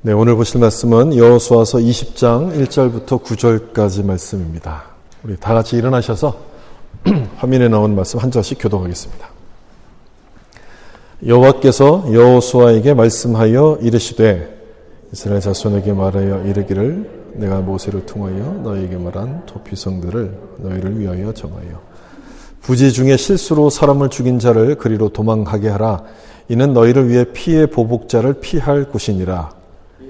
네, 오늘 보실 말씀은 여호수아서 20장 1절부터 9절까지 말씀입니다. 우리 다 같이 일어나셔서 화면에 나온 말씀 한 절씩 교독하겠습니다. 여호와께서 여호수아에게 말씀하여 이르시되 이스라엘 자손에게 말하여 이르기를 내가 모세를 통하여 너희에게 말한 도피성들을 너희를 위하여 정하여 부지 중에 실수로 사람을 죽인 자를 그리로 도망하게 하라. 이는 너희를 위해 피의 보복자를 피할 곳이니라.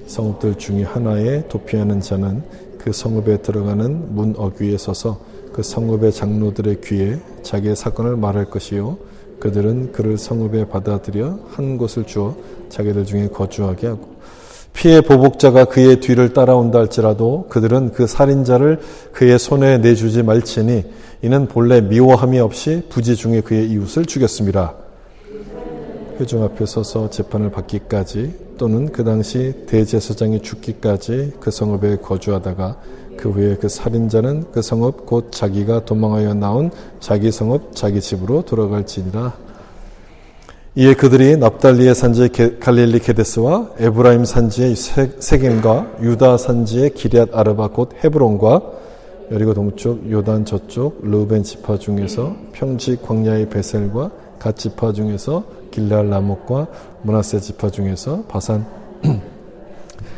성읍들 중에 하나에 도피하는 자는 그 성읍에 들어가는 문 어귀에 서서 그 성읍의 장로들의 귀에 자기의 사건을 말할 것이요 그들은 그를 성읍에 받아들여 한 곳을 주어 자기들 중에 거주하게 하고 피의 보복자가 그의 뒤를 따라온다 할지라도 그들은 그 살인자를 그의 손에 내주지 말지니 이는 본래 미워함이 없이 부지 중에 그의 이웃을 죽였습니다. 회중 앞에 서서 재판을 받기까지 또는 그 당시 대제사장이 죽기까지 그 성읍에 거주하다가 그 후에 그 살인자는 그 성읍 곧 자기가 도망하여 나온 자기 성읍 자기 집으로 돌아갈지니라. 이에 그들이 납달리의 산지의 갈릴리 게데스와 에브라임 산지의 세겜과 유다 산지의 기럇 아르바 곧 헤브론과 여리고 동쪽 요단 저쪽 르우벤 지파 중에서 평지 광야의 베셀과 갓 지파 중에서 길르앗 라못과 므낫세 지파 중에서 바산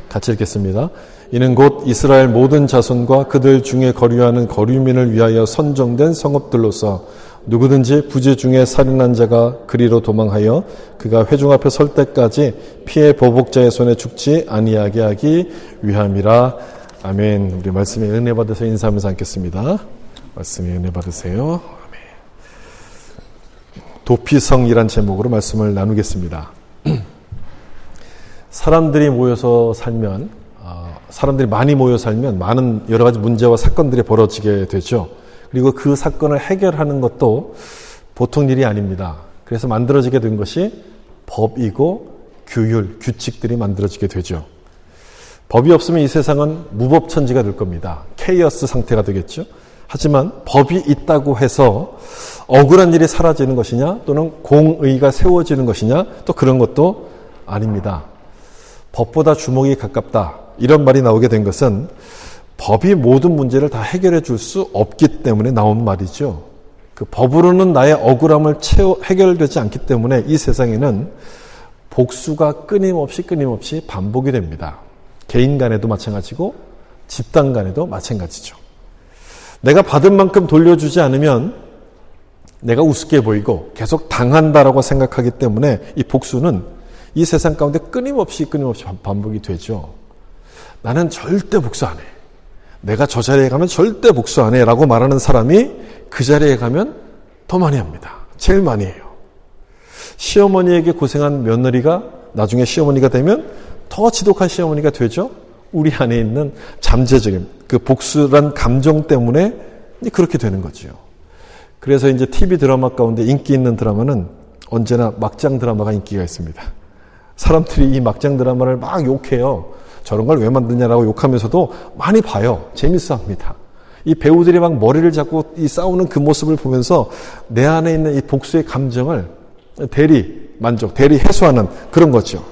같이 읽겠습니다. 이는 곧 이스라엘 모든 자손과 그들 중에 거류하는 거류민을 위하여 선정된 성읍들로서 누구든지 부지 중에 살인한 자가 그리로 도망하여 그가 회중 앞에 설 때까지 피의 보복자의 손에 죽지 아니하게 하기 위함이라. 아멘. 우리 말씀에 은혜 받으서 인사하면서 앉겠습니다. 말씀에 은혜 받으세요. 도피성이란 제목으로 말씀을 나누겠습니다. 사람들이 많이 모여 살면 많은 여러 가지 문제와 사건들이 벌어지게 되죠. 그리고 그 사건을 해결하는 것도 보통 일이 아닙니다. 그래서 만들어지게 된 것이 법이고 규율, 규칙들이 만들어지게 되죠. 법이 없으면 이 세상은 무법천지가 될 겁니다. 케이어스 상태가 되겠죠. 하지만 법이 있다고 해서 억울한 일이 사라지는 것이냐 또는 공의가 세워지는 것이냐 또 그런 것도 아닙니다. 법보다 주먹이 가깝다 이런 말이 나오게 된 것은 법이 모든 문제를 다 해결해 줄 수 없기 때문에 나온 말이죠. 그 법으로는 나의 억울함을 해결되지 않기 때문에 이 세상에는 복수가 끊임없이 반복이 됩니다. 개인 간에도 마찬가지고 집단 간에도 마찬가지죠. 내가 받은 만큼 돌려주지 않으면 내가 우습게 보이고 계속 당한다라고 생각하기 때문에 이 복수는 이 세상 가운데 끊임없이 반복이 되죠. 나는 절대 복수 안 해. 내가 저 자리에 가면 절대 복수 안 해 라고 말하는 사람이 그 자리에 가면 더 많이 합니다. 제일 많이 해요. 시어머니에게 고생한 며느리가 나중에 시어머니가 되면 더 지독한 시어머니가 되죠. 우리 안에 있는 잠재적인 그 복수란 감정 때문에 그렇게 되는 거죠. 그래서 이제 TV 드라마 가운데 인기 있는 드라마는 언제나 막장 드라마가 인기가 있습니다. 사람들이 이 막장 드라마를 막 욕해요. 저런 걸 왜 만드냐라고 욕하면서도 많이 봐요. 재밌어 합니다. 이 배우들이 막 머리를 잡고 이 싸우는 그 모습을 보면서 내 안에 있는 이 복수의 감정을 대리 만족, 대리 해소하는 그런 거죠.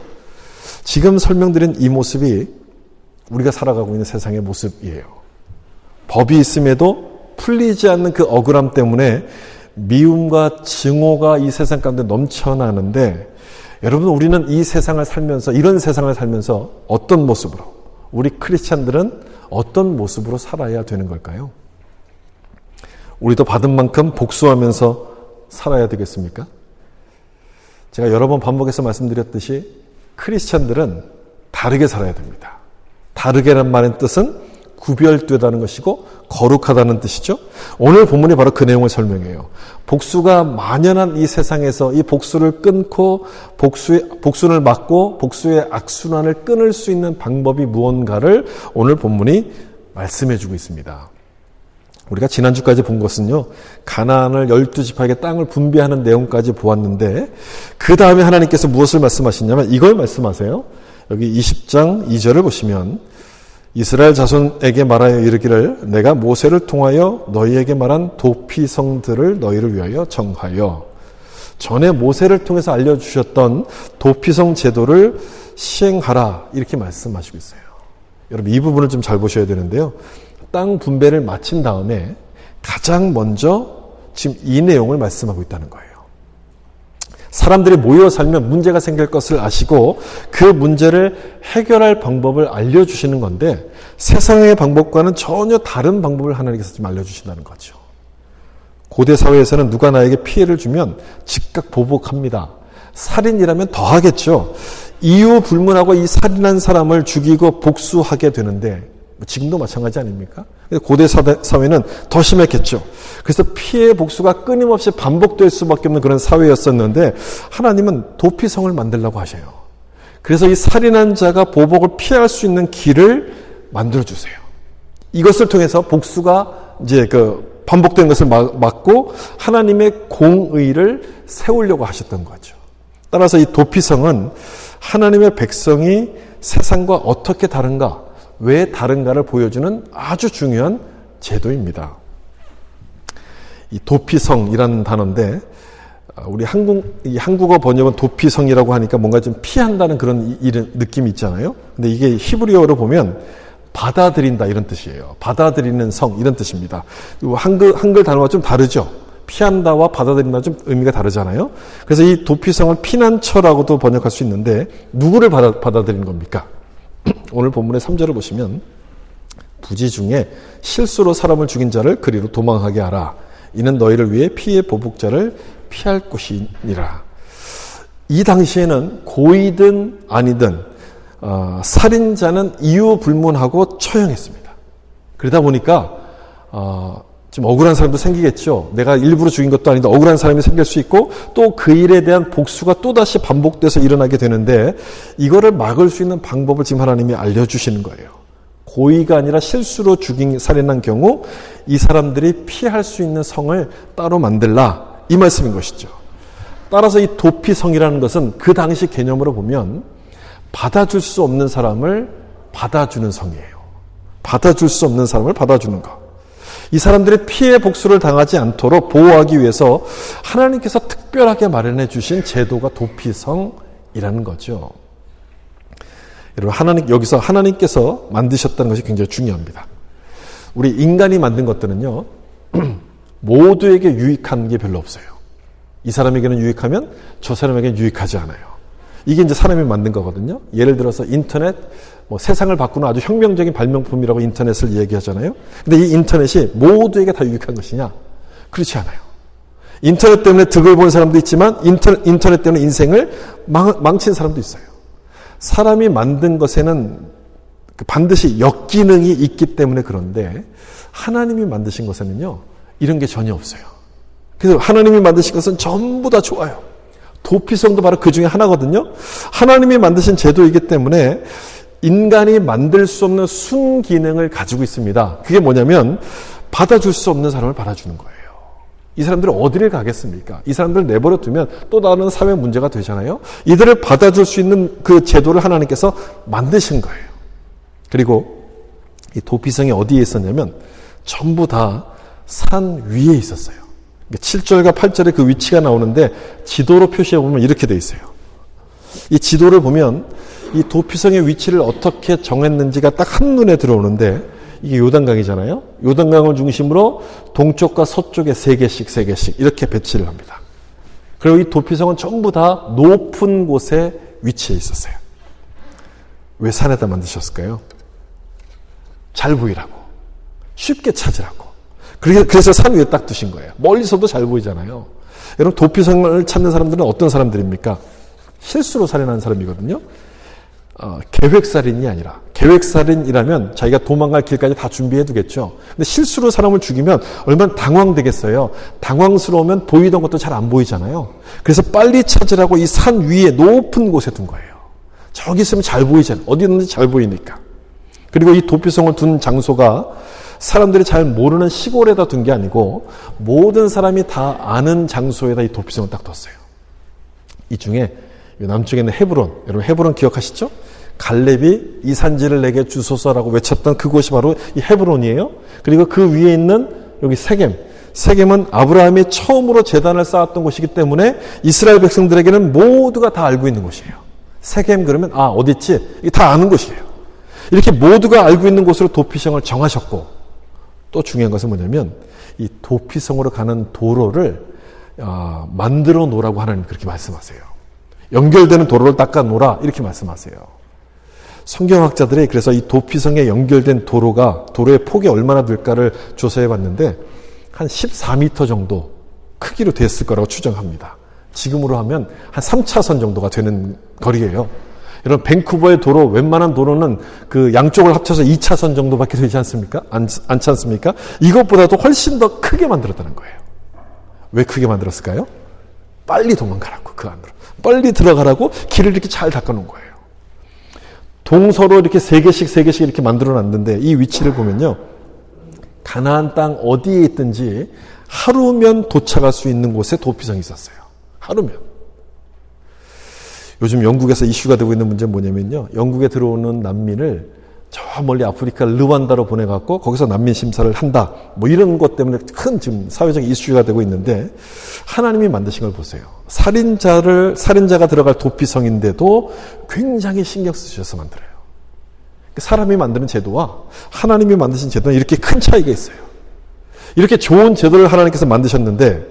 지금 설명드린 이 모습이 우리가 살아가고 있는 세상의 모습이에요. 법이 있음에도 풀리지 않는 그 억울함 때문에 미움과 증오가 이 세상 가운데 넘쳐나는데 여러분 우리는 이 세상을 살면서 이런 세상을 살면서 어떤 모습으로 우리 크리스찬들은 어떤 모습으로 살아야 되는 걸까요? 우리도 받은 만큼 복수하면서 살아야 되겠습니까? 제가 여러 번 반복해서 말씀드렸듯이 크리스찬들은 다르게 살아야 됩니다. 다르게란 말의 뜻은 구별되다는 것이고 거룩하다는 뜻이죠. 오늘 본문이 바로 그 내용을 설명해요. 복수가 만연한 이 세상에서 이 복수를 끊고 복수를 막고 복수의 악순환을 끊을 수 있는 방법이 무언가를 오늘 본문이 말씀해 주고 있습니다. 우리가 지난주까지 본 것은요. 가나안을 12지파에게 땅을 분배하는 내용까지 보았는데 그 다음에 하나님께서 무엇을 말씀하시냐면 이걸 말씀하세요. 여기 20장 2절을 보시면 이스라엘 자손에게 말하여 이르기를 내가 모세를 통하여 너희에게 말한 도피성들을 너희를 위하여 정하여 전에 모세를 통해서 알려주셨던 도피성 제도를 시행하라 이렇게 말씀하시고 있어요. 여러분 이 부분을 좀 잘 보셔야 되는데요. 땅 분배를 마친 다음에 가장 먼저 지금 이 내용을 말씀하고 있다는 거예요. 사람들이 모여 살면 문제가 생길 것을 아시고 그 문제를 해결할 방법을 알려주시는 건데 세상의 방법과는 전혀 다른 방법을 하나님께서 좀 알려주신다는 거죠. 고대 사회에서는 누가 나에게 피해를 주면 즉각 보복합니다. 살인이라면 더 하겠죠. 이유 불문하고 이 살인한 사람을 죽이고 복수하게 되는데 지금도 마찬가지 아닙니까? 고대 사회는 더 심했겠죠. 그래서 피해 복수가 끊임없이 반복될 수밖에 없는 그런 사회였었는데 하나님은 도피성을 만들려고 하셔요. 그래서 이 살인한 자가 보복을 피할 수 있는 길을 만들어주세요. 이것을 통해서 복수가 이제 반복된 것을 막고 하나님의 공의를 세우려고 하셨던 거죠. 따라서 이 도피성은 하나님의 백성이 세상과 어떻게 다른가, 왜 다른가를 보여주는 아주 중요한 제도입니다. 이 도피성이라는 단어인데 우리 한국어 번역은 도피성이라고 하니까 뭔가 좀 피한다는 그런 느낌이 있잖아요. 근데 이게 히브리어로 보면 받아들인다 이런 뜻이에요. 받아들이는 성 이런 뜻입니다. 한글 단어가 좀 다르죠. 피한다와 받아들인다 좀 의미가 다르잖아요. 그래서 이 도피성을 피난처라고도 번역할 수 있는데 누구를 받아들이는 겁니까? 오늘 본문의 3절을 보시면 부지 중에 실수로 사람을 죽인 자를 그리로 도망하게 하라. 이는 너희를 위해 피해 보복자를 피할 곳이니라. 이 당시에는 고의든 아니든 살인자는 이유 불문하고 처형했습니다. 그러다 보니까 좀 억울한 사람도 생기겠죠. 내가 일부러 죽인 것도 아닌데 억울한 사람이 생길 수 있고 또 그 일에 대한 복수가 또다시 반복돼서 일어나게 되는데 이거를 막을 수 있는 방법을 지금 하나님이 알려주시는 거예요. 고의가 아니라 실수로 살인한 경우 이 사람들이 피할 수 있는 성을 따로 만들라 이 말씀인 것이죠. 따라서 이 도피성이라는 것은 그 당시 개념으로 보면 받아줄 수 없는 사람을 받아주는 성이에요. 받아줄 수 없는 사람을 받아주는 것. 이 사람들이 피해 복수를 당하지 않도록 보호하기 위해서 하나님께서 특별하게 마련해 주신 제도가 도피성이라는 거죠. 여러분, 여기서 하나님께서 만드셨다는 것이 굉장히 중요합니다. 우리 인간이 만든 것들은요, 모두에게 유익한 게 별로 없어요. 이 사람에게는 유익하면 저 사람에게는 유익하지 않아요. 이게 이제 사람이 만든 거거든요. 예를 들어서 인터넷, 세상을 바꾸는 아주 혁명적인 발명품이라고 인터넷을 얘기하잖아요. 근데 이 인터넷이 모두에게 다 유익한 것이냐? 그렇지 않아요. 인터넷 때문에 득을 본 사람도 있지만 인터넷 때문에 인생을 망친 사람도 있어요. 사람이 만든 것에는 반드시 역기능이 있기 때문에 그런데 하나님이 만드신 것에는요, 이런 게 전혀 없어요. 그래서 하나님이 만드신 것은 전부 다 좋아요. 도피성도 바로 그 중에 하나거든요. 하나님이 만드신 제도이기 때문에 인간이 만들 수 없는 순기능을 가지고 있습니다. 그게 뭐냐면 받아줄 수 없는 사람을 받아주는 거예요. 이 사람들은 어디를 가겠습니까? 이 사람들을 내버려 두면 또 다른 사회 문제가 되잖아요. 이들을 받아줄 수 있는 그 제도를 하나님께서 만드신 거예요. 그리고 이 도피성이 어디에 있었냐면 전부 다 산 위에 있었어요. 7절과 8절에 그 위치가 나오는데 지도로 표시해 보면 이렇게 돼 있어요. 이 지도를 보면 이 도피성의 위치를 어떻게 정했는지가 딱 한눈에 들어오는데 이게 요단강이잖아요. 요단강을 중심으로 동쪽과 서쪽에 3개씩 이렇게 배치를 합니다. 그리고 이 도피성은 전부 다 높은 곳에 위치해 있었어요. 왜 산에다 만드셨을까요? 잘 보이라고. 쉽게 찾으라고. 그래서 산 위에 딱 두신 거예요. 멀리서도 잘 보이잖아요. 여러분 도피성을 찾는 사람들은 어떤 사람들입니까? 실수로 살인한 사람이거든요. 계획살인이 아니라, 계획살인이라면 자기가 도망갈 길까지 다 준비해 두겠죠. 근데 실수로 사람을 죽이면 얼마나 당황되겠어요. 당황스러우면 보이던 것도 잘 안 보이잖아요. 그래서 빨리 찾으라고 이 산 위에 높은 곳에 둔 거예요. 저기 있으면 잘 보이잖아요. 어디 있는지 잘 보이니까. 그리고 이 도피성을 둔 장소가 사람들이 잘 모르는 시골에다 둔 게 아니고 모든 사람이 다 아는 장소에다 이 도피성을 딱 뒀어요. 이 중에 남쪽에 있는 헤브론, 여러분 헤브론 기억하시죠? 갈렙이 이 산지를 내게 주소서라고 외쳤던 그곳이 바로 이 헤브론이에요. 그리고 그 위에 있는 여기 세겜 세겜은 아브라함이 처음으로 제단을 쌓았던 곳이기 때문에 이스라엘 백성들에게는 모두가 다 알고 있는 곳이에요. 세겜 그러면 어디 있지? 이게 다 아는 곳이에요. 이렇게 모두가 알고 있는 곳으로 도피성을 정하셨고, 또 중요한 것은 뭐냐면 이 도피성으로 가는 도로를 만들어 놓으라고 하나님 그렇게 말씀하세요. 연결되는 도로를 닦아 놓으라 이렇게 말씀하세요. 성경학자들이 그래서 이 도피성에 연결된 도로의 폭이 얼마나 될까를 조사해 봤는데 한 14m 정도 크기로 됐을 거라고 추정합니다. 지금으로 하면 한 3차선 정도가 되는 거리예요. 여러분, 밴쿠버의 도로, 웬만한 도로는 그 양쪽을 합쳐서 2차선 정도밖에 되지 않습니까? 않지 않습니까? 이것보다도 훨씬 더 크게 만들었다는 거예요. 왜 크게 만들었을까요? 빨리 도망가라고, 그 안으로. 빨리 들어가라고 길을 이렇게 잘 닦아놓은 거예요. 동서로 이렇게 3개씩 이렇게 만들어 놨는데 이 위치를 보면요. 가나안 땅 어디에 있든지 하루면 도착할 수 있는 곳에 도피성이 있었어요. 하루면. 요즘 영국에서 이슈가 되고 있는 문제는 뭐냐면요. 영국에 들어오는 난민을 저 멀리 아프리카 르완다로 보내갖고 거기서 난민 심사를 한다. 뭐 이런 것 때문에 큰 지금 사회적 이슈가 되고 있는데 하나님이 만드신 걸 보세요. 살인자가 들어갈 도피성인데도 굉장히 신경 쓰셔서 만들어요. 사람이 만드는 제도와 하나님이 만드신 제도는 이렇게 큰 차이가 있어요. 이렇게 좋은 제도를 하나님께서 만드셨는데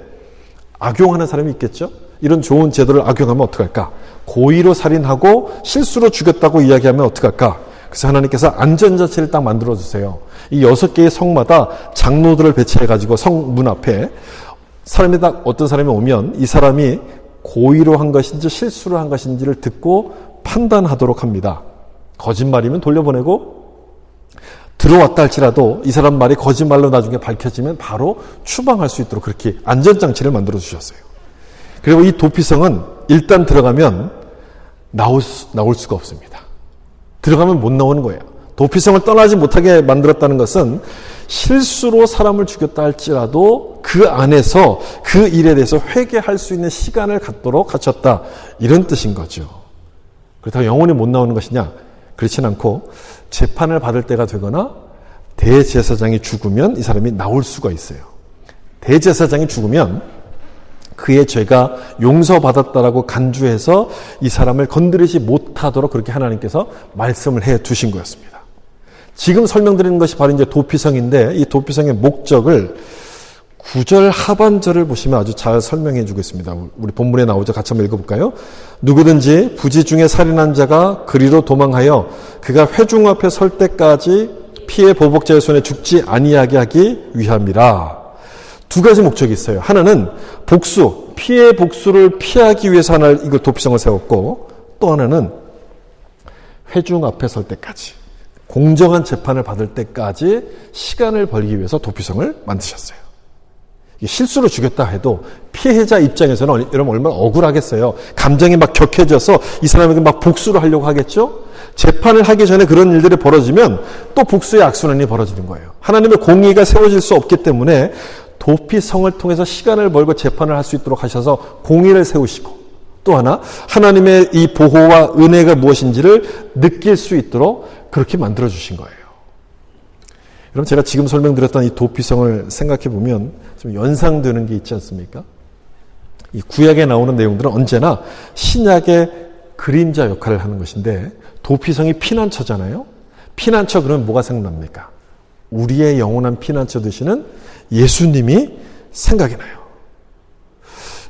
악용하는 사람이 있겠죠? 이런 좋은 제도를 악용하면 어떡할까? 고의로 살인하고 실수로 죽였다고 이야기하면 어떡할까? 그래서 하나님께서 안전자치를 딱 만들어주세요. 이 6개의 성마다 장로들을 배치해가지고 성문 앞에 어떤 사람이 오면 이 사람이 고의로 한 것인지 실수로 한 것인지를 듣고 판단하도록 합니다. 거짓말이면 돌려보내고 들어왔다 할지라도 이 사람 말이 거짓말로 나중에 밝혀지면 바로 추방할 수 있도록 그렇게 안전장치를 만들어 주셨어요. 그리고 이 도피성은 일단 들어가면 나올 수가 없습니다. 들어가면 못 나오는 거예요. 도피성을 떠나지 못하게 만들었다는 것은 실수로 사람을 죽였다 할지라도 그 안에서 그 일에 대해서 회개할 수 있는 시간을 갖도록 갖췄다. 이런 뜻인 거죠. 그렇다고 영원히 못 나오는 것이냐? 그렇진 않고 재판을 받을 때가 되거나 대제사장이 죽으면 이 사람이 나올 수가 있어요. 대제사장이 죽으면 그의 죄가 용서받았다라고 간주해서 이 사람을 건드리지 못하도록 그렇게 하나님께서 말씀을 해 두신 거였습니다. 지금 설명드리는 것이 바로 이제 도피성인데 이 도피성의 목적을 9절 하반절을 보시면 아주 잘 설명해 주고 있습니다. 우리 본문에 나오죠. 같이 한번 읽어볼까요? 누구든지 부지 중에 살인한 자가 그리로 도망하여 그가 회중 앞에 설 때까지 피해 보복자의 손에 죽지 아니하게 하기 위함이라. 두 가지 목적이 있어요. 하나는 피해 복수를 피하기 위해서 이거 도피성을 세웠고, 또 하나는 회중 앞에 설 때까지, 공정한 재판을 받을 때까지 시간을 벌기 위해서 도피성을 만드셨어요. 실수로 죽였다 해도 피해자 입장에서는 여러분 얼마나 억울하겠어요. 감정이 막 격해져서 이 사람에게 막 복수를 하려고 하겠죠. 재판을 하기 전에 그런 일들이 벌어지면 또 복수의 악순환이 벌어지는 거예요. 하나님의 공의가 세워질 수 없기 때문에 도피성을 통해서 시간을 벌고 재판을 할 수 있도록 하셔서 공의를 세우시고, 또 하나 하나님의 이 보호와 은혜가 무엇인지를 느낄 수 있도록 그렇게 만들어주신 거예요. 여러분, 제가 지금 설명드렸던 이 도피성을 생각해 보면 좀 연상되는 게 있지 않습니까? 이 구약에 나오는 내용들은 언제나 신약의 그림자 역할을 하는 것인데, 도피성이 피난처잖아요. 피난처 그러면 뭐가 생각납니까? 우리의 영원한 피난처 되시는 예수님이 생각이 나요.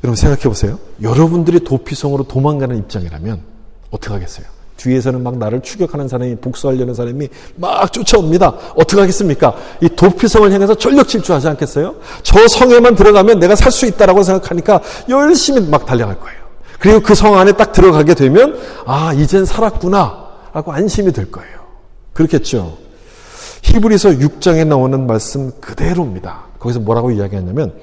여러분 생각해 보세요. 여러분들이 도피성으로 도망가는 입장이라면 어떻게 하겠어요? 뒤에서는 막 나를 추격하는 사람이, 복수하려는 사람이 막 쫓아옵니다. 어떻게 하겠습니까? 이 도피성을 향해서 전력 질주하지 않겠어요? 저 성에만 들어가면 내가 살 수 있다라고 생각하니까 열심히 막 달려갈 거예요. 그리고 그 성 안에 딱 들어가게 되면 이젠 살았구나 라고 안심이 될 거예요. 그렇겠죠? 히브리서 6장에 나오는 말씀 그대로입니다. 거기서 뭐라고 이야기하냐면,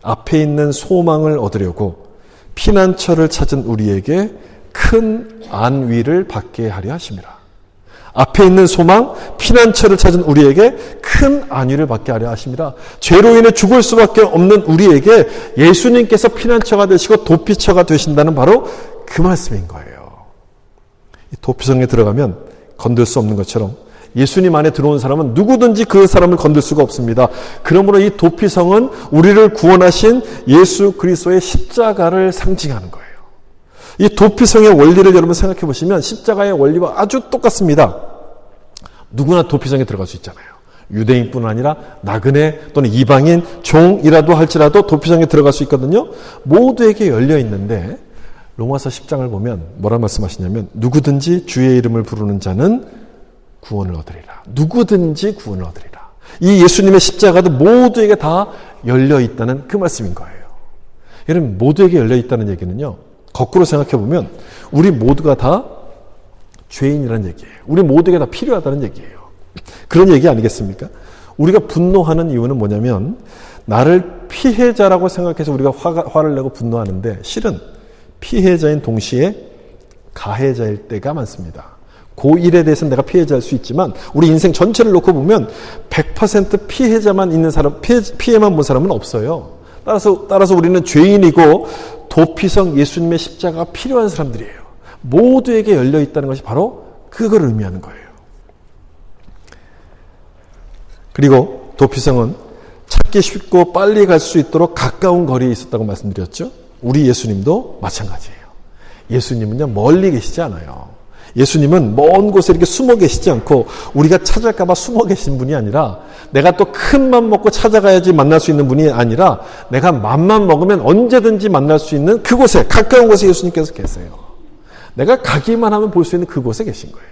앞에 있는 소망을 얻으려고 피난처를 찾은 우리에게 큰 안위를 받게 하려 하심이라. 앞에 있는 소망, 피난처를 찾은 우리에게 큰 안위를 받게 하려 하심이라. 죄로 인해 죽을 수밖에 없는 우리에게 예수님께서 피난처가 되시고 도피처가 되신다는 바로 그 말씀인 거예요. 이 도피성에 들어가면 건들 수 없는 것처럼 예수님 안에 들어온 사람은 누구든지 그 사람을 건들 수가 없습니다. 그러므로 이 도피성은 우리를 구원하신 예수 그리스도의 십자가를 상징하는 거예요. 이 도피성의 원리를 여러분 생각해 보시면 십자가의 원리와 아주 똑같습니다. 누구나 도피성에 들어갈 수 있잖아요. 유대인뿐 아니라 나그네 또는 이방인 종이라도 할지라도 도피성에 들어갈 수 있거든요. 모두에게 열려 있는데 로마서 10장을 보면 뭐라 말씀하시냐면 누구든지 주의 이름을 부르는 자는 구원을 얻으리라. 누구든지 구원을 얻으리라. 이 예수님의 십자가도 모두에게 다 열려 있다는 그 말씀인 거예요. 여러분 모두에게 열려 있다는 얘기는요. 거꾸로 생각해 보면 우리 모두가 다 죄인이라는 얘기예요. 우리 모두에게 다 필요하다는 얘기예요. 그런 얘기 아니겠습니까? 우리가 분노하는 이유는 뭐냐면 나를 피해자라고 생각해서 우리가 화를 내고 분노하는데 실은 피해자인 동시에 가해자일 때가 많습니다. 그 일에 대해서는 내가 피해자일 수 있지만 우리 인생 전체를 놓고 보면 100% 피해자만 있는 사람, 피해만 본 사람은 없어요. 따라서 우리는 죄인이고 도피성 예수님의 십자가가 필요한 사람들이에요. 모두에게 열려 있다는 것이 바로 그걸 의미하는 거예요. 그리고 도피성은 찾기 쉽고 빨리 갈 수 있도록 가까운 거리에 있었다고 말씀드렸죠. 우리 예수님도 마찬가지예요. 예수님은요 멀리 계시지 않아요. 예수님은 먼 곳에 이렇게 숨어 계시지 않고 우리가 찾을까 봐 숨어 계신 분이 아니라 내가 또 큰 맘 먹고 찾아가야지 만날 수 있는 분이 아니라 내가 맘만 먹으면 언제든지 만날 수 있는 그곳에 가까운 곳에 예수님께서 계세요. 내가 가기만 하면 볼 수 있는 그곳에 계신 거예요.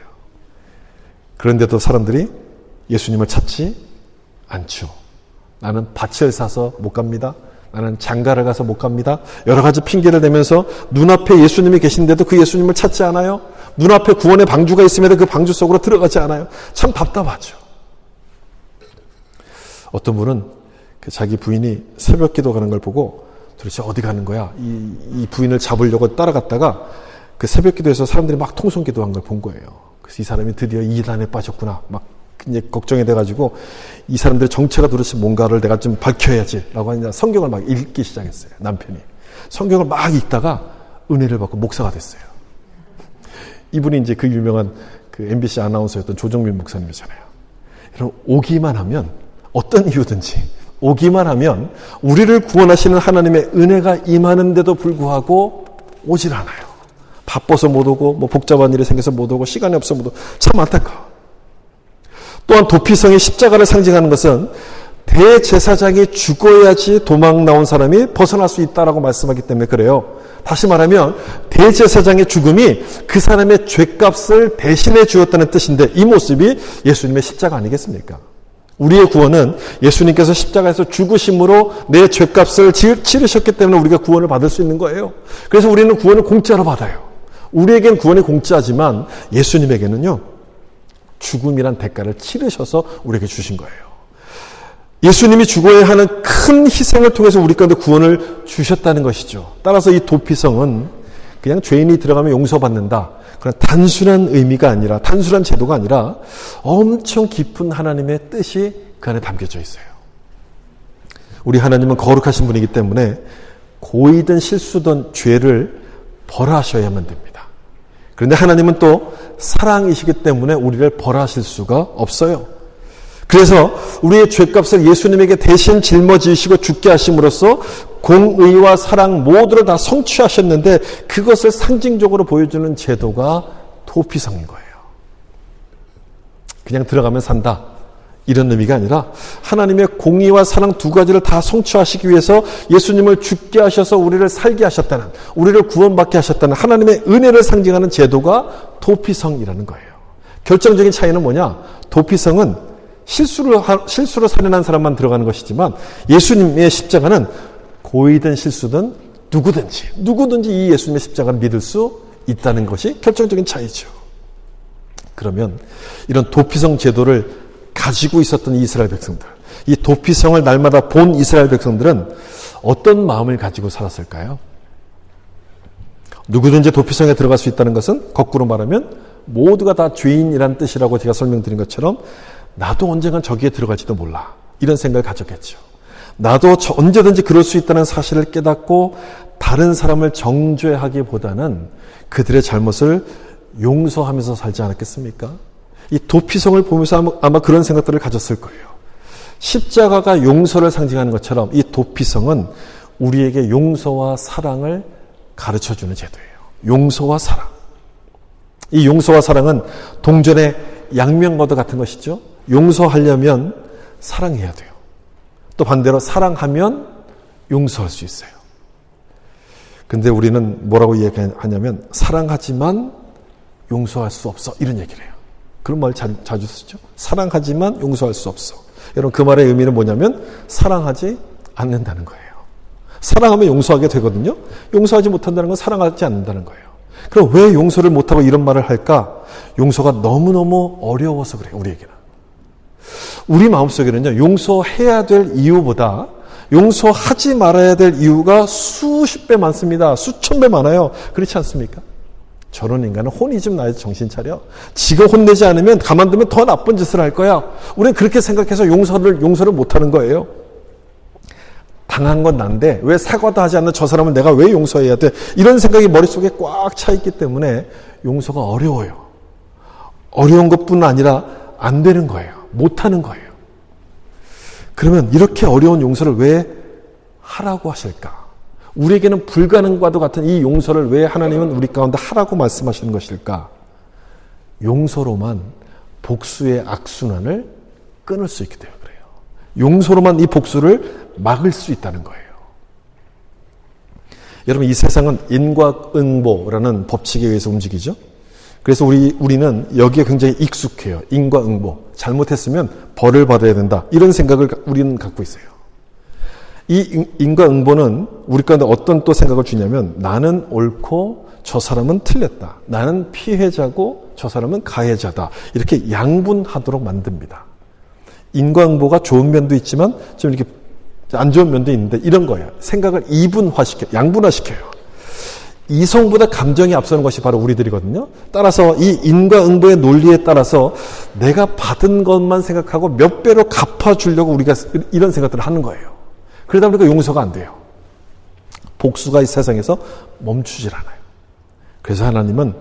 그런데도 사람들이 예수님을 찾지 않죠. 나는 밭을 사서 못 갑니다. 나는 장가를 가서 못 갑니다. 여러 가지 핑계를 대면서 눈앞에 예수님이 계신데도 그 예수님을 찾지 않아요. 눈앞에 구원의 방주가 있음에도 그 방주 속으로 들어가지 않아요. 참 답답하죠. 어떤 분은 자기 부인이 새벽 기도 가는 걸 보고 도대체 어디 가는 거야? 이 부인을 잡으려고 따라갔다가 그 새벽 기도에서 사람들이 막 통성 기도한 걸 본 거예요. 그래서 이 사람이 드디어 이단에 빠졌구나. 막 이제 걱정이 돼가지고 이 사람들의 정체가 도대체 뭔가를 내가 좀 밝혀야지라고 하니까 성경을 막 읽기 시작했어요. 남편이. 성경을 막 읽다가 은혜를 받고 목사가 됐어요. 이분이 이제 그 유명한 그 MBC 아나운서였던 조정민 목사님이잖아요. 여러분, 오기만 하면 어떤 이유든지 오기만 하면 우리를 구원하시는 하나님의 은혜가 임하는데도 불구하고 오질 않아요. 바빠서 못 오고 뭐 복잡한 일이 생겨서 못 오고 시간이 없어 못 오고 참 안타까워. 또한 도피성의 십자가를 상징하는 것은 대제사장이 죽어야지 도망 나온 사람이 벗어날 수 있다라고 말씀하기 때문에 그래요. 다시 말하면 대제사장의 죽음이 그 사람의 죄값을 대신해 주었다는 뜻인데 이 모습이 예수님의 십자가 아니겠습니까? 우리의 구원은 예수님께서 십자가에서 죽으심으로 내 죄값을 치르셨기 때문에 우리가 구원을 받을 수 있는 거예요. 그래서 우리는 구원을 공짜로 받아요. 우리에겐 구원이 공짜지만 예수님에게는요. 죽음이란 대가를 치르셔서 우리에게 주신 거예요. 예수님이 죽어야 하는 큰 희생을 통해서 우리 가운데 구원을 주셨다는 것이죠. 따라서 이 도피성은 그냥 죄인이 들어가면 용서받는다. 그런 단순한 의미가 아니라 단순한 제도가 아니라 엄청 깊은 하나님의 뜻이 그 안에 담겨져 있어요. 우리 하나님은 거룩하신 분이기 때문에 고이든 실수든 죄를 벌하셔야만 됩니다. 그런데 하나님은 또 사랑이시기 때문에 우리를 벌하실 수가 없어요. 그래서 우리의 죄값을 예수님에게 대신 짊어지시고 죽게 하심으로써 공의와 사랑 모두를 다 성취하셨는데 그것을 상징적으로 보여주는 제도가 도피성인 거예요. 그냥 들어가면 산다. 이런 의미가 아니라 하나님의 공의와 사랑 두 가지를 다 성취하시기 위해서 예수님을 죽게 하셔서 우리를 살게 하셨다는, 우리를 구원받게 하셨다는 하나님의 은혜를 상징하는 제도가 도피성이라는 거예요. 결정적인 차이는 뭐냐? 도피성은 실수로 살인한 사람만 들어가는 것이지만 예수님의 십자가는 고이든 실수든 누구든지 이 예수님의 십자가를 믿을 수 있다는 것이 결정적인 차이죠. 그러면 이런 도피성 제도를 가지고 있었던 이스라엘 백성들, 이 도피성을 날마다 본 이스라엘 백성들은 어떤 마음을 가지고 살았을까요? 누구든지 도피성에 들어갈 수 있다는 것은 거꾸로 말하면 모두가 다 죄인이란 뜻이라고 제가 설명드린 것처럼 나도 언젠간 저기에 들어갈지도 몰라. 이런 생각을 가졌겠죠. 나도 언제든지 그럴 수 있다는 사실을 깨닫고 다른 사람을 정죄하기보다는 그들의 잘못을 용서하면서 살지 않았겠습니까? 이 도피성을 보면서 아마 그런 생각들을 가졌을 거예요. 십자가가 용서를 상징하는 것처럼 이 도피성은 우리에게 용서와 사랑을 가르쳐주는 제도예요. 용서와 사랑. 이 용서와 사랑은 동전의 양면과도 같은 것이죠. 용서하려면 사랑해야 돼요. 또 반대로 사랑하면 용서할 수 있어요. 근데 우리는 뭐라고 이야기하냐면 사랑하지만 용서할 수 없어 이런 얘기를 해요. 그런 말 자주 쓰죠. 사랑하지만 용서할 수 없어. 여러분 그 말의 의미는 뭐냐면 사랑하지 않는다는 거예요. 사랑하면 용서하게 되거든요. 용서하지 못한다는 건 사랑하지 않는다는 거예요. 그럼 왜 용서를 못하고 이런 말을 할까? 용서가 너무너무 어려워서 그래요. 우리에게는. 우리 마음속에는요. 용서해야 될 이유보다 용서하지 말아야 될 이유가 수십 배 많습니다. 수천 배 많아요. 그렇지 않습니까? 저런 인간은 혼이 좀 나야지 정신 차려. 지가 혼내지 않으면 가만두면 더 나쁜 짓을 할 거야. 우리는 그렇게 생각해서 용서를 못하는 거예요. 당한 건 난데 왜 사과도 하지 않는 저 사람은 내가 왜 용서해야 돼? 이런 생각이 머릿속에 꽉 차 있기 때문에 용서가 어려워요. 어려운 것뿐 아니라 안 되는 거예요. 못하는 거예요. 그러면 이렇게 어려운 용서를 왜 하라고 하실까? 우리에게는 불가능과도 같은 이 용서를 왜 하나님은 우리 가운데 하라고 말씀하시는 것일까? 용서로만 복수의 악순환을 끊을 수 있게 돼요. 그래요. 용서로만 이 복수를 막을 수 있다는 거예요. 여러분 이 세상은 인과응보라는 법칙에 의해서 움직이죠. 그래서 우리는 여기에 굉장히 익숙해요. 인과응보. 잘못했으면 벌을 받아야 된다. 이런 생각을 우리는 갖고 있어요. 이 인과응보는 우리 가운데 어떤 또 생각을 주냐면 나는 옳고 저 사람은 틀렸다. 나는 피해자고 저 사람은 가해자다. 이렇게 양분하도록 만듭니다. 인과응보가 좋은 면도 있지만 좀 이렇게 안 좋은 면도 있는데 이런 거예요. 생각을 양분화시켜요. 이성보다 감정이 앞서는 것이 바로 우리들이거든요. 따라서 이 인과응보의 논리에 따라서 내가 받은 것만 생각하고 몇 배로 갚아주려고 우리가 이런 생각들을 하는 거예요. 그러다 보니까 용서가 안 돼요. 복수가 이 세상에서 멈추질 않아요. 그래서 하나님은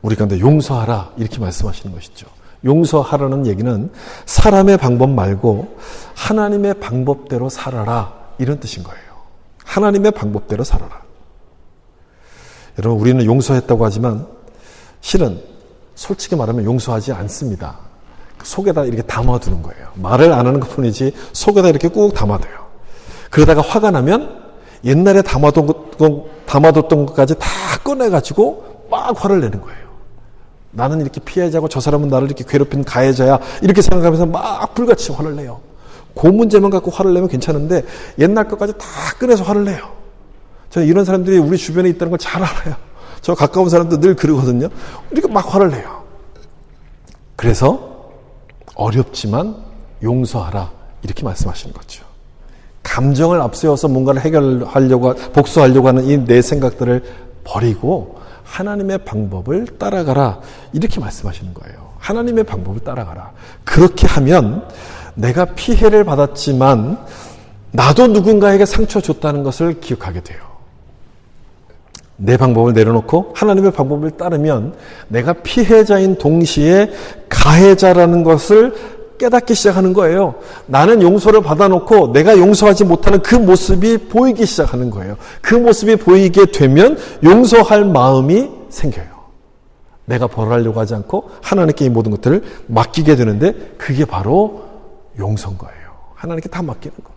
우리 가운데 용서하라 이렇게 말씀하시는 것이죠. 용서하라는 얘기는 사람의 방법 말고 하나님의 방법대로 살아라 이런 뜻인 거예요. 하나님의 방법대로 살아라. 여러분 우리는 용서했다고 하지만 실은 솔직히 말하면 용서하지 않습니다. 속에다 이렇게 담아두는 거예요. 말을 안 하는 것뿐이지 속에다 이렇게 꾹 담아둬요. 그러다가 화가 나면 옛날에 담아뒀던 것까지 다 꺼내가지고 막 화를 내는 거예요. 나는 이렇게 피해자고 저 사람은 나를 이렇게 괴롭힌 가해자야 이렇게 생각하면서 막 불같이 화를 내요. 그 문제만 갖고 화를 내면 괜찮은데 옛날 것까지 다 꺼내서 화를 내요. 저는 이런 사람들이 우리 주변에 있다는 걸 잘 알아요. 저 가까운 사람도 늘 그러거든요. 이렇게 막 화를 내요. 그래서 어렵지만 용서하라 이렇게 말씀하시는 거죠. 감정을 앞세워서 뭔가를 해결하려고 복수하려고 하는 이 내 생각들을 버리고 하나님의 방법을 따라가라 이렇게 말씀하시는 거예요. 하나님의 방법을 따라가라. 그렇게 하면 내가 피해를 받았지만 나도 누군가에게 상처 줬다는 것을 기억하게 돼요. 내 방법을 내려놓고 하나님의 방법을 따르면 내가 피해자인 동시에 가해자라는 것을 깨닫기 시작하는 거예요. 나는 용서를 받아놓고 내가 용서하지 못하는 그 모습이 보이기 시작하는 거예요. 그 모습이 보이게 되면 용서할 마음이 생겨요. 내가 벌하려고 하지 않고 하나님께 이 모든 것들을 맡기게 되는데 그게 바로 용서인 거예요. 하나님께 다 맡기는 거.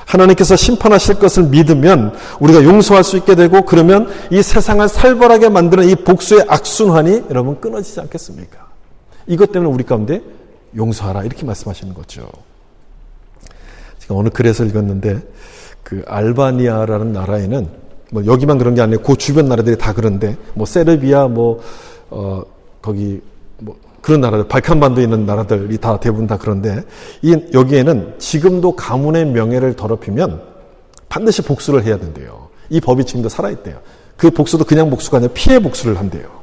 하나님께서 심판하실 것을 믿으면 우리가 용서할 수 있게 되고 그러면 이 세상을 살벌하게 만드는 이 복수의 악순환이 여러분 끊어지지 않겠습니까? 이것 때문에 우리 가운데 용서하라 이렇게 말씀하시는 거죠. 제가 오늘 글에서 읽었는데 그 알바니아라는 나라에는 뭐 여기만 그런 게 아니고 그 주변 나라들이 다 그런데 뭐 세르비아 거기 뭐 그런 나라들 발칸반도에 있는 나라들이 다 대부분 다 그런데 여기에는 지금도 가문의 명예를 더럽히면 반드시 복수를 해야 된대요. 이 법이 지금도 살아있대요. 그 복수도 그냥 복수가 아니라 피해 복수를 한대요.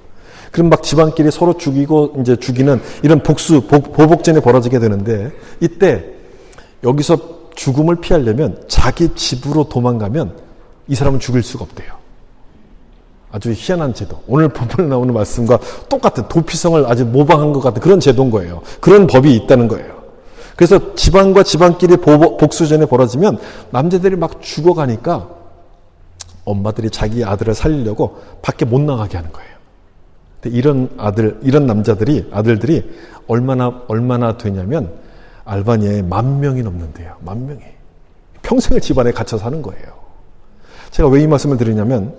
그럼 막 집안끼리 서로 죽이고 이제 죽이는 이런 보복전이 벌어지게 되는데 이때 여기서 죽음을 피하려면 자기 집으로 도망가면 이 사람은 죽일 수가 없대요. 아주 희한한 제도. 오늘 본문에 나오는 말씀과 똑같은 도피성을 아주 모방한 것 같은 그런 제도인 거예요. 그런 법이 있다는 거예요. 그래서 집안과 집안끼리 복수전이 벌어지면 남자들이 막 죽어가니까 엄마들이 자기 아들을 살리려고 밖에 못 나가게 하는 거예요. 근데 이런 아들들이 얼마나 되냐면 알바니아에 10,000명이 넘는데요. 10,000명이. 평생을 집안에 갇혀 사는 거예요. 제가 왜 이 말씀을 드리냐면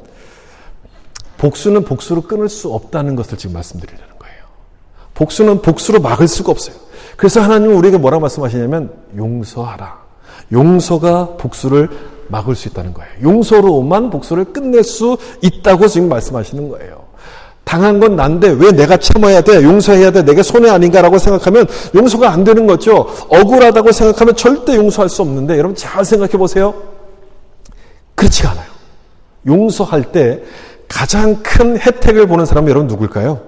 복수는 복수로 끊을 수 없다는 것을 지금 말씀드리려는 거예요. 복수는 복수로 막을 수가 없어요. 그래서 하나님은 우리에게 뭐라고 말씀하시냐면 용서하라. 용서가 복수를 막을 수 있다는 거예요. 용서로만 복수를 끝낼 수 있다고 지금 말씀하시는 거예요. 당한 건 난데 왜 내가 참아야 돼? 용서해야 돼? 내게 손해 아닌가라고 생각하면 용서가 안 되는 거죠. 억울하다고 생각하면 절대 용서할 수 없는데 여러분 잘 생각해 보세요. 그렇지가 않아요. 용서할 때 가장 큰 혜택을 보는 사람은 여러분 누굴까요?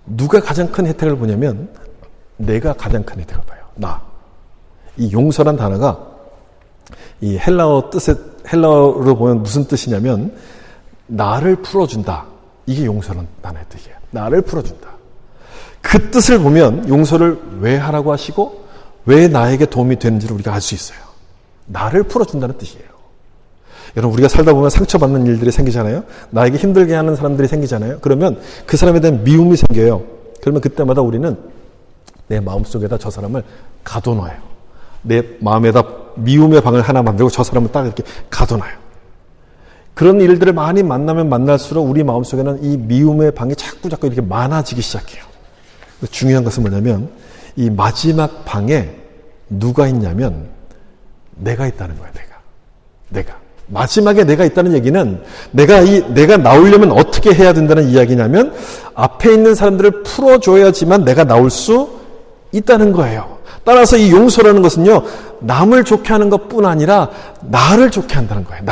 누가 가장 큰 혜택을 보냐면 내가 가장 큰 혜택을 봐요. 나. 이 용서란 단어가 이 헬라어로 보면 무슨 뜻이냐면 나를 풀어준다. 이게 용서라는 단어의 뜻이에요. 나를 풀어준다. 그 뜻을 보면 용서를 왜 하라고 하시고 왜 나에게 도움이 되는지를 우리가 알 수 있어요. 나를 풀어준다는 뜻이에요. 여러분 우리가 살다 보면 상처받는 일들이 생기잖아요. 나에게 힘들게 하는 사람들이 생기잖아요. 그러면 그 사람에 대한 미움이 생겨요. 그러면 그때마다 우리는 내 마음속에다 저 사람을 가둬놔요. 내 마음에다 미움의 방을 하나 만들고 저 사람을 딱 이렇게 가둬놔요. 그런 일들을 많이 만나면 만날수록 우리 마음속에는 이 미움의 방이 자꾸 이렇게 많아지기 시작해요. 중요한 것은 뭐냐면 이 마지막 방에 누가 있냐면 내가 있다는 거예요. 내가. 마지막에 내가 있다는 얘기는 내가 나오려면 어떻게 해야 된다는 이야기냐면 앞에 있는 사람들을 풀어줘야지만 내가 나올 수 있다는 거예요. 따라서 이 용서라는 것은요, 남을 좋게 하는 것뿐 아니라 나를 좋게 한다는 거예요.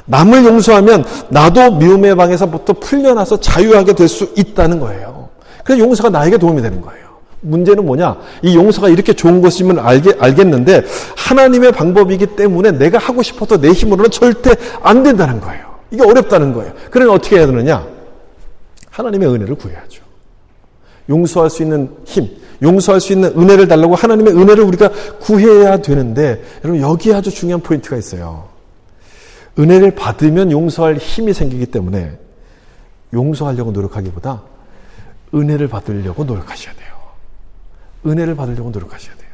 남을 용서하면 나도 미움의 방에서부터 풀려나서 자유하게 될 수 있다는 거예요. 그래서 용서가 나에게 도움이 되는 거예요. 문제는 뭐냐? 이 용서가 이렇게 좋은 것이면 알겠는데 하나님의 방법이기 때문에 내가 하고 싶어도 내 힘으로는 절대 안 된다는 거예요. 이게 어렵다는 거예요. 그러면 어떻게 해야 되느냐? 하나님의 은혜를 구해야죠. 용서할 수 있는 힘, 용서할 수 있는 은혜를 달라고 하나님의 은혜를 우리가 구해야 되는데 여러분 여기에 아주 중요한 포인트가 있어요. 은혜를 받으면 용서할 힘이 생기기 때문에 용서하려고 노력하기보다 은혜를 받으려고 노력하셔야 돼요. 은혜를 받으려고 노력하셔야 돼요.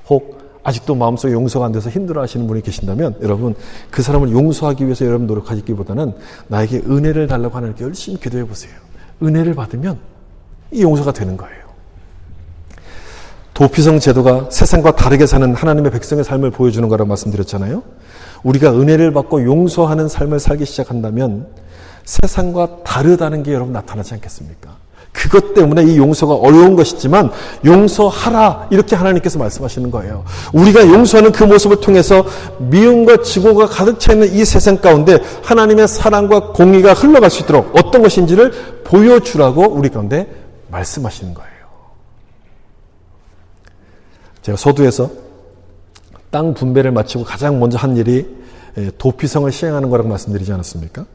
혹 아직도 마음속에 용서가 안 돼서 힘들어하시는 분이 계신다면 여러분 그 사람을 용서하기 위해서 여러분 노력하기보다는 나에게 은혜를 달라고 하나님께 열심히 기도해 보세요. 은혜를 받으면 이 용서가 되는 거예요. 도피성 제도가 세상과 다르게 사는 하나님의 백성의 삶을 보여주는 거라고 말씀드렸잖아요. 우리가 은혜를 받고 용서하는 삶을 살기 시작한다면 세상과 다르다는 게 여러분 나타나지 않겠습니까? 그것 때문에 이 용서가 어려운 것이지만 용서하라 이렇게 하나님께서 말씀하시는 거예요. 우리가 용서하는 그 모습을 통해서 미움과 증오가 가득 차 있는 이 세상 가운데 하나님의 사랑과 공의가 흘러갈 수 있도록 어떤 것인지를 보여주라고 우리 가운데 말씀하시는 거예요. 제가 서두에서 땅 분배를 마치고 가장 먼저 한 일이 도피성을 시행하는 거라고 말씀드리지 않았습니까?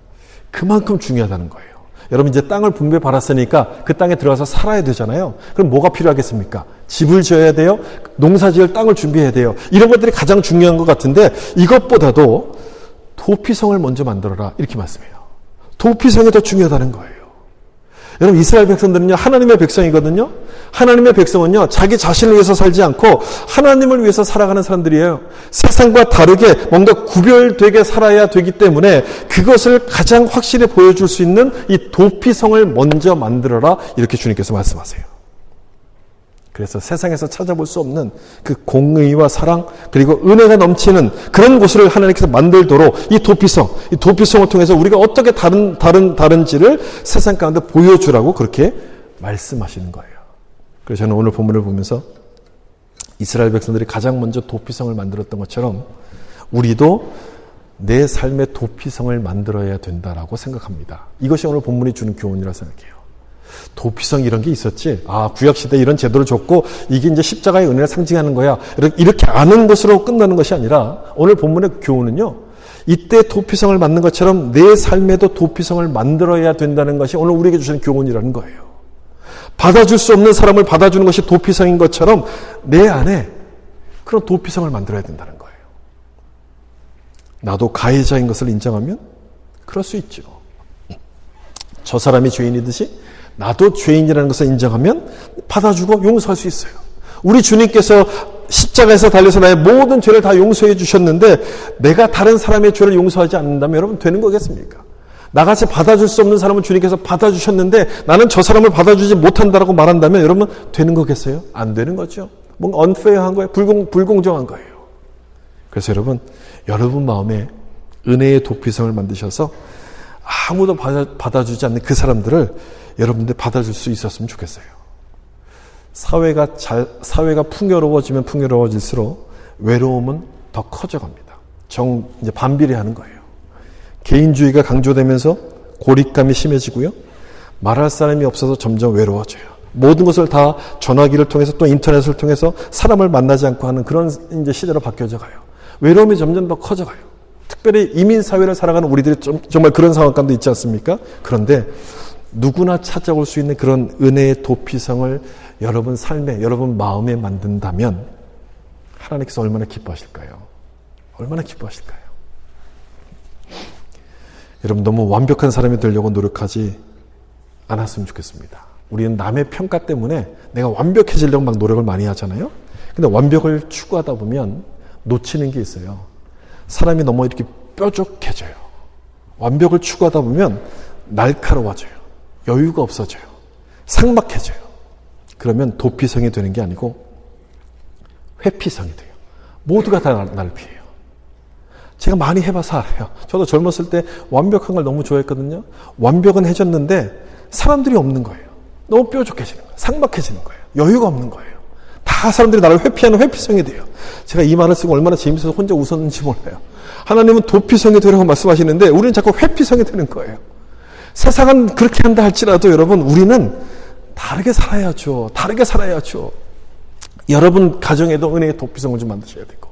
그만큼 중요하다는 거예요. 여러분 이제 땅을 분배 받았으니까 그 땅에 들어가서 살아야 되잖아요. 그럼 뭐가 필요하겠습니까? 집을 지어야 돼요. 농사 지을 땅을 준비해야 돼요. 이런 것들이 가장 중요한 것 같은데 이것보다도 도피성을 먼저 만들어라 이렇게 말씀해요. 도피성이 더 중요하다는 거예요. 여러분 이스라엘 백성들은요 하나님의 백성이거든요. 하나님의 백성은요 자기 자신을 위해서 살지 않고 하나님을 위해서 살아가는 사람들이에요. 세상과 다르게 뭔가 구별되게 살아야 되기 때문에 그것을 가장 확실히 보여줄 수 있는 이 도피성을 먼저 만들어라 이렇게 주님께서 말씀하세요. 그래서 세상에서 찾아볼 수 없는 그 공의와 사랑 그리고 은혜가 넘치는 그런 곳을 하나님께서 만들도록 이 도피성을 통해서 우리가 어떻게 다른지를 세상 가운데 보여주라고 그렇게 말씀하시는 거예요. 그래서 저는 오늘 본문을 보면서 이스라엘 백성들이 가장 먼저 도피성을 만들었던 것처럼 우리도 내 삶의 도피성을 만들어야 된다라고 생각합니다. 이것이 오늘 본문이 주는 교훈이라고 생각해요. 도피성 이런 게 있었지. 구약시대에 이런 제도를 줬고 이게 이제 십자가의 은혜를 상징하는 거야. 이렇게 아는 것으로 끝나는 것이 아니라 오늘 본문의 교훈은요. 이때 도피성을 만든 것처럼 내 삶에도 도피성을 만들어야 된다는 것이 오늘 우리에게 주시는 교훈이라는 거예요. 받아줄 수 없는 사람을 받아주는 것이 도피성인 것처럼 내 안에 그런 도피성을 만들어야 된다는 거예요. 나도 가해자인 것을 인정하면 그럴 수 있죠. 저 사람이 죄인이듯이 나도 죄인이라는 것을 인정하면 받아주고 용서할 수 있어요. 우리 주님께서 십자가에서 달려서 나의 모든 죄를 다 용서해 주셨는데 내가 다른 사람의 죄를 용서하지 않는다면 여러분 되는 거겠습니까? 나같이 받아줄 수 없는 사람은 주님께서 받아주셨는데 나는 저 사람을 받아주지 못한다라고 말한다면 여러분 되는 거겠어요? 안 되는 거죠. 뭔가 unfair한 거예요. 불공정한 거예요. 그래서 여러분 마음에 은혜의 도피성을 만드셔서 아무도 받아주지 않는 그 사람들을 여러분들 받아줄 수 있었으면 좋겠어요. 사회가 풍요로워지면 풍요로워질수록 외로움은 더 커져갑니다. 이제 반비례하는 거예요. 개인주의가 강조되면서 고립감이 심해지고요. 말할 사람이 없어서 점점 외로워져요. 모든 것을 다 전화기를 통해서 또 인터넷을 통해서 사람을 만나지 않고 하는 그런 이제 시대로 바뀌어져 가요. 외로움이 점점 더 커져가요. 특별히 이민사회를 살아가는 우리들이 정말 그런 상황 가운데 있지 않습니까? 그런데 누구나 찾아올 수 있는 그런 은혜의 도피성을 여러분 삶에, 여러분 마음에 만든다면 하나님께서 얼마나 기뻐하실까요? 얼마나 기뻐하실까요? 여러분 너무 완벽한 사람이 되려고 노력하지 않았으면 좋겠습니다. 우리는 남의 평가 때문에 내가 완벽해지려고 막 노력을 많이 하잖아요. 근데 완벽을 추구하다 보면 놓치는 게 있어요. 사람이 너무 이렇게 뾰족해져요. 완벽을 추구하다 보면 날카로워져요. 여유가 없어져요. 삭막해져요. 그러면 도피성이 되는 게 아니고 회피성이 돼요. 모두가 다 날 피해요. 제가 많이 해봐서 알아요. 저도 젊었을 때 완벽한 걸 너무 좋아했거든요. 완벽은 해줬는데 사람들이 없는 거예요. 너무 뾰족해지는 거예요. 삭막해지는 거예요. 여유가 없는 거예요. 다 사람들이 나를 회피하는 회피성이 돼요. 제가 이 말을 쓰고 얼마나 재밌어서 혼자 웃었는지 몰라요. 하나님은 도피성이 되라고 말씀하시는데 우리는 자꾸 회피성이 되는 거예요. 세상은 그렇게 한다 할지라도 여러분 우리는 다르게 살아야죠. 다르게 살아야죠. 여러분 가정에도 은혜의 도피성을 좀 만드셔야 되고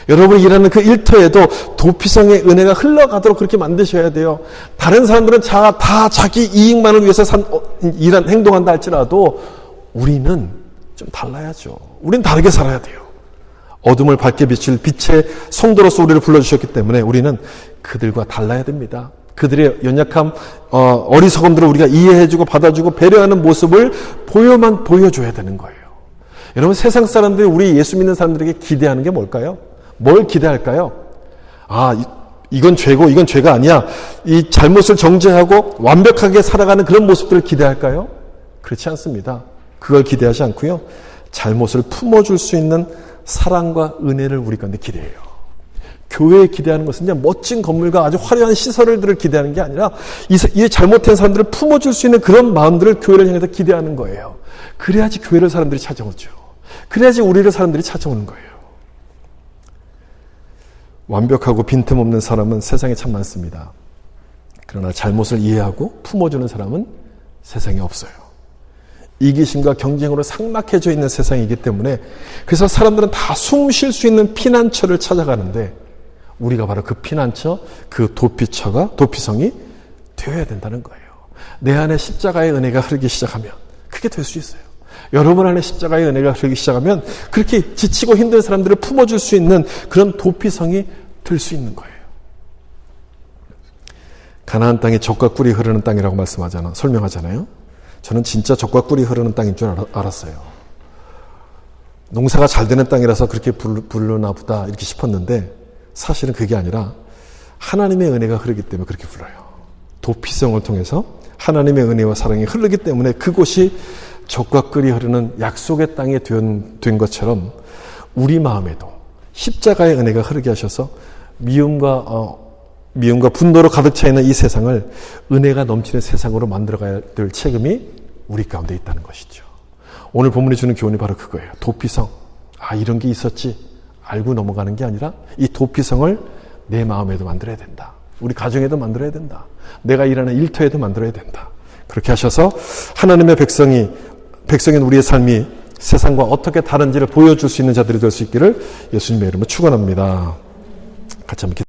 여러분이 일하는 그 일터에도 도피성의 은혜가 흘러가도록 그렇게 만드셔야 돼요. 다른 사람들은 다 자기 이익만을 위해서 행동한다 할지라도 우리는 좀 달라야죠. 우리는 다르게 살아야 돼요. 어둠을 밝게 비칠 빛의 성도로서 우리를 불러주셨기 때문에 우리는 그들과 달라야 됩니다. 그들의 연약함, 어리석음들을 우리가 이해해주고 받아주고 배려하는 모습을 보여줘야 되는 거예요. 여러분 세상 사람들이 우리 예수 믿는 사람들에게 기대하는 게 뭘까요? 뭘 기대할까요? 이건 죄고 이건 죄가 아니야. 이 잘못을 정죄하고 완벽하게 살아가는 그런 모습들을 기대할까요? 그렇지 않습니다. 그걸 기대하지 않고요. 잘못을 품어줄 수 있는 사랑과 은혜를 우리 가운데 기대해요. 교회에 기대하는 것은 그냥 멋진 건물과 아주 화려한 시설들을 기대하는 게 아니라 이 잘못된 사람들을 품어줄 수 있는 그런 마음들을 교회를 향해서 기대하는 거예요. 그래야지 교회를 사람들이 찾아오죠. 그래야지 우리를 사람들이 찾아오는 거예요. 완벽하고 빈틈없는 사람은 세상에 참 많습니다. 그러나 잘못을 이해하고 품어주는 사람은 세상에 없어요. 이기심과 경쟁으로 삭막해져 있는 세상이기 때문에 그래서 사람들은 다 숨 쉴 수 있는 피난처를 찾아가는데 우리가 바로 그 피난처, 그 도피성이 되어야 된다는 거예요. 내 안에 십자가의 은혜가 흐르기 시작하면 그게 될 수 있어요. 여러분 안에 십자가의 은혜가 흐르기 시작하면 그렇게 지치고 힘든 사람들을 품어줄 수 있는 그런 도피성이 될 수 있는 거예요. 가나안 땅이 젖과 꿀이 흐르는 땅이라고 설명하잖아요. 저는 진짜 젖과 꿀이 흐르는 땅인 줄 알았어요. 농사가 잘 되는 땅이라서 그렇게 부르나 보다 이렇게 싶었는데 사실은 그게 아니라 하나님의 은혜가 흐르기 때문에 그렇게 불러요. 도피성을 통해서 하나님의 은혜와 사랑이 흐르기 때문에 그곳이 젖과 꿀이 흐르는 약속의 땅이 된 것처럼 우리 마음에도 십자가의 은혜가 흐르게 하셔서 미움과 분노로 가득 차 있는 이 세상을 은혜가 넘치는 세상으로 만들어가야 될 책임이 우리 가운데 있다는 것이죠. 오늘 본문이 주는 교훈이 바로 그거예요. 도피성. 이런 게 있었지. 알고 넘어가는 게 아니라 이 도피성을 내 마음에도 만들어야 된다. 우리 가정에도 만들어야 된다. 내가 일하는 일터에도 만들어야 된다. 그렇게 하셔서 하나님의 백성인 우리의 삶이 세상과 어떻게 다른지를 보여줄 수 있는 자들이 될 수 있기를 예수님의 이름으로 축원합니다. 같이 한번